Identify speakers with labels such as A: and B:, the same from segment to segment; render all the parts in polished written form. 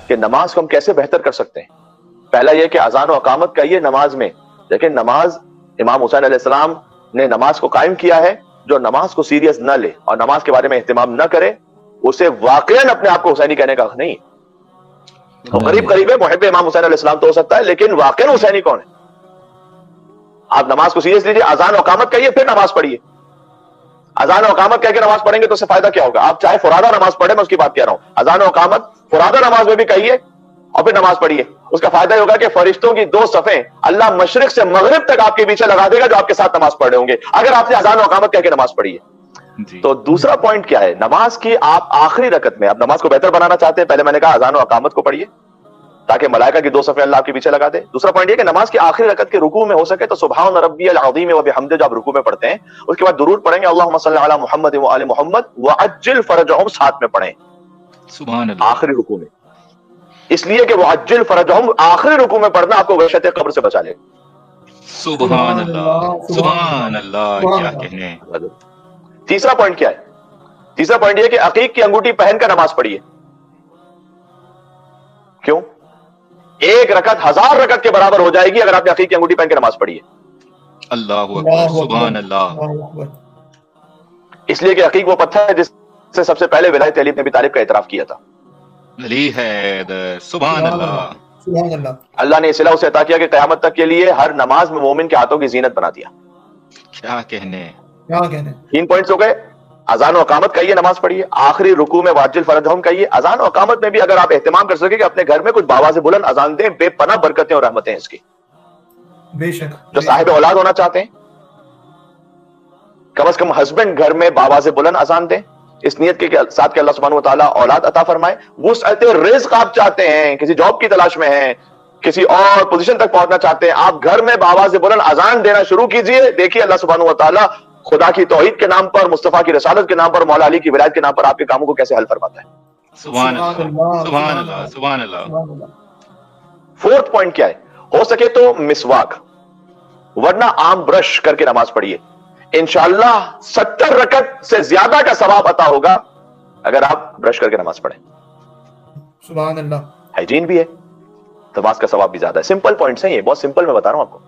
A: کہ نماز کو ہم کیسے بہتر کر سکتے ہیں. پہلا یہ کہ اذان و اقامت کہیے نماز میں، لیکن نماز امام حسین علیہ السلام نے نماز کو قائم کیا ہے. جو نماز کو سیریس نہ لے اور نماز کے بارے میں اہتمام نہ کرے، اسے واقعاً اپنے آپ کو حسینی کہنے کا حق نہیں. وہ قریب قریب ہے، محب امام حسین علیہ السلام تو ہو سکتا ہے، لیکن واقعاً حسینی کون ہے؟ آپ نماز کو سیریس لیجیے، اذان و اقامت کہیے پھر نماز پڑھیے. اذان و اقامت کہہ کے نماز پڑھیں گے تو اس سے فائدہ کیا ہوگا؟ آپ چاہے فرادہ نماز پڑھیں، میں اس کی بات کہہ رہا ہوں. اذان و اقامت فرادہ نماز میں بھی کہیے اور پھر نماز پڑھیے. اس کا فائدہ یہ ہوگا کہ فرشتوں کی 2 صفیں اللہ مشرق سے مغرب تک آپ کے پیچھے لگا دے گا جو آپ کے ساتھ نماز پڑھ رہے ہوں گے، اگر آپ نے اذان و اقامت کہہ کے نماز پڑھی ہے. تو دوسرا پوائنٹ کیا ہے؟ نماز کی آپ آخری رکعت میں، آپ نماز کو بہتر بنانا چاہتے ہیں، پہلے میں نے کہا اذان و اقامت کو پڑھیے تاکہ ملائکہ کی 2 صفیں اللہ آپ کے پیچھے لگا دے. دوسرا پوائنٹ یہ کہ نماز کی آخری رکعت کے رکوع میں ہو سکے تو سبحان ربی العظیم و بحمدہ جو آپ رکوع میں پڑھتے ہیں، اس کے بعد درود پڑھیں گے اللہم صلی علی محمد و آل محمد وعجل فرجہم، ساتھ میں پڑھیں
B: سبحان اللہ
A: آخری رکوع میں. اس لیے کہ وعجل فرجہم آخری رکوع میں پڑھنا آپ کو وحشت قبر سے بچا لے گا.
B: سبحان اللہ سبحان اللہ، کیا کہنے.
A: تیسرا پوائنٹ کیا ہے؟ تیسرا پوائنٹ یہ کہ عقیق کی انگوٹھی پہن کر نماز پڑھیے. کیوں؟ 1 رکعت 1000 رکعت کے برابر ہو جائے گی اگر آپ نے عقیق کی انگوٹھی پہن کے نماز پڑھی ہے.
B: اللہ اکبر سبحان اللہ.
A: اس لیے کہ عقیق وہ پتھر ہے جس سے سب سے پہلے ولایت علی بن ابی طالب کا اعتراف کیا تھا.
B: علی حیدر سبحان اللہ.
C: سبحان اللہ.
A: اللہ نے اصلاح اسے عطا کیا کہ قیامت تک کے لیے ہر نماز میں مومن کے ہاتھوں کی زینت بنا دیا.
B: کیا کہنے.
A: 3 پوائنٹس ہو گئے. اذان و اقامت کہیے نماز پڑھیے، آخری رکوع میں واجل فرجہم کہیے. اذان و اقامت میں بھی اگر آپ اہتمام کر سکیں کہ اپنے گھر میں کچھ باواز بلند اذان دیں، بے پناہ برکتیں اور رحمتیں ہیں اس کی.
C: بے شک.
A: جو صاحب اولاد ہونا چاہتے ہیں کم از کم ہسبینڈ گھر میں باواز بلند اذان دیں، اس نیت کے ساتھ کہ اللہ سبحانہ و تعالیٰ اولاد عطا فرمائے. وسعت رزق آپ چاہتے ہیں، کسی جاب کی تلاش میں ہیں، کسی اور پوزیشن تک پہنچنا چاہتے ہیں، آپ گھر میں باواز بلند اذان دینا شروع کیجئے. دیکھیے اللہ سبحانہ و تعالیٰ خدا کی توحید کے نام پر، مصطفیٰ کی رسالت کے نام پر، مولا علی کی ولایت کے نام پر آپ کے کاموں کو کیسے حل فرماتا ہے.
B: سبحان اللہ سبحان اللہ سبحان اللہ.
A: 4تھ پوائنٹ کیا ہے؟ ہو سکے تو مسواک ورنہ عام برش کر کے نماز پڑھیے. انشاءاللہ 70 رکعت سے زیادہ کا ثواب عطا ہوگا اگر آپ برش کر کے نماز پڑھیں.
C: سبحان اللہ.
A: ہائیجین بھی ہے، نماز کا ثواب بھی زیادہ ہے. سمپل پوائنٹس ہیں یہ، بہت سمپل میں بتا رہا ہوں آپ کو.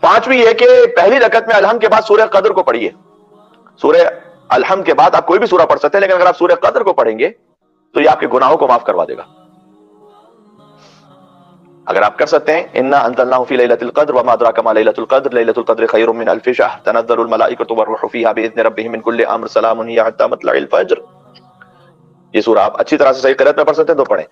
A: 5ویں یہ کہ پہلی رکعت میں الحم کے بعد سورہ قدر کو پڑھیے. سورہ الحم کے بعد آپ کوئی بھی سورہ پڑھ سکتے ہیں، لیکن اگر آپ سورہ قدر کو پڑھیں گے تو یہ آپ کے گناہوں کو معاف کروا دے گا. اگر آپ کر سکتے ہیں انا انزلناه فی لیلۃ القدر وما ادراک ما لیلۃ القدر لیلۃ القدر خیر من الف شہر تنزل الملائکۃ والروح فیہا باذن ربہم من کل امر سلام ہی حتی مطلع الفجر. یہ سورہ آپ اچھی طرح سے صحیح قرأت میں پڑھ سکتے ہیں تو پڑھیں.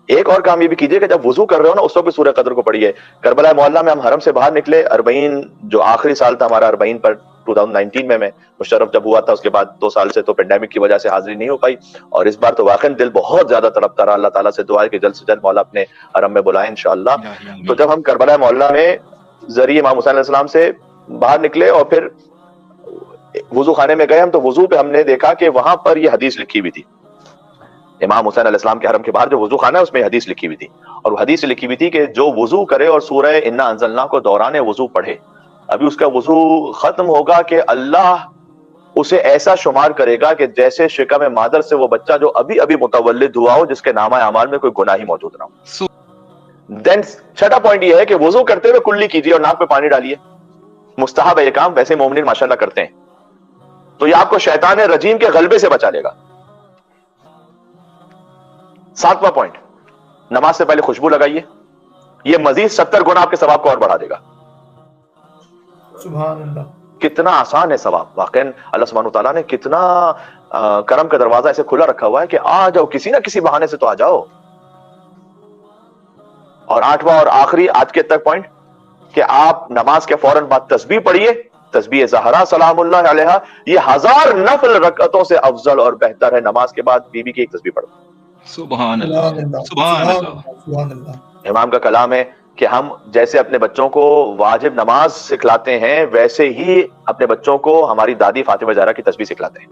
A: ایک اور کام یہ بھی کیجئے کہ جب وضو کر رہے ہو نا اس وقت بھی سورہ قدر کو پڑھیے. کربلا معلیٰ میں ہم حرم سے باہر نکلے، 40 جو آخری سال تھا ہمارا 40 پر 2019 میں مشرف جب ہوا تھا، اس کے بعد 2 سال سے تو پینڈیمک کی وجہ سے حاضری نہیں ہو پائی، اور اس بار تو واقعی دل بہت زیادہ تڑپتا رہا. اللہ تعالیٰ سے دعا ہے کہ جلد سے جلد مولا اپنے حرم میں بلائیں انشاءاللہ. تو جب ہم کربلا معلیٰ میں ذریعے امام حسین علیہ السلام سے باہر نکلے اور پھر وضو خانے میں گئے ہم، تو وضو پہ ہم نے دیکھا کہ وہاں پر یہ حدیث لکھی ہوئی تھی. امام حسین علیہ السلام کے حرم کے باہر جو وضو خانہ ہے اس میں حدیث لکھی ہوئی تھی، اور وہ حدیث لکھی ہوئی تھی کہ جو وضو کرے اور سورہ انا انزلناہ کو دوران وضو پڑھے، ابھی اس کا وضو ختم ہوگا کہ اللہ اسے ایسا شمار کرے گا کہ جیسے شکم مادر سے وہ بچہ جو ابھی ابھی متولد ہوا ہو، جس کے نامہ اعمال میں کوئی گناہ ہی موجود نہ ہو. دین 6واں پوائنٹ یہ ہے کہ وضو کرتے ہوئے کلی کیجیے اور ناک پہ پانی ڈالیے. مستحب ہے یہ کام، ویسے مومنین ماشاءاللہ کرتے ہیں، تو یہ آپ کو شیطان رجیم کے غلبے سے بچا لے گا. 7واں پوائنٹ، نماز سے پہلے خوشبو لگائیے. یہ مزید 70 گنا آپ کے ثواب کو اور بڑھا دے گا.
C: سبحان اللہ.
A: کتنا آسان ہے ثواب. واقعا اللہ سبحانہ وتعالیٰ نے کتنا کرم کا دروازہ ایسے کھلا رکھا ہوا ہے کہ آ جاؤ، کسی نہ کسی بہانے سے تو آ جاؤ. اور 8واں اور آخری آج کے تک پوائنٹ کہ آپ نماز کے فوراً بعد تسبیح پڑھیے. تسبیح زہرا سلام اللہ علیہا یہ 1000 نفل رکعتوں سے افضل اور بہتر ہے. نماز کے بعد بی بی کی ایک تسبیح پڑھو.
B: سبحان اللہ سبحان اللہ
C: سبحان اللہ.
A: امام کا کلام ہے کہ ہم جیسے اپنے بچوں کو واجب نماز سکھلاتے ہیں، ویسے ہی اپنے بچوں کو ہماری دادی فاطمہ زہرا کی تسبیح سکھلاتے ہیں.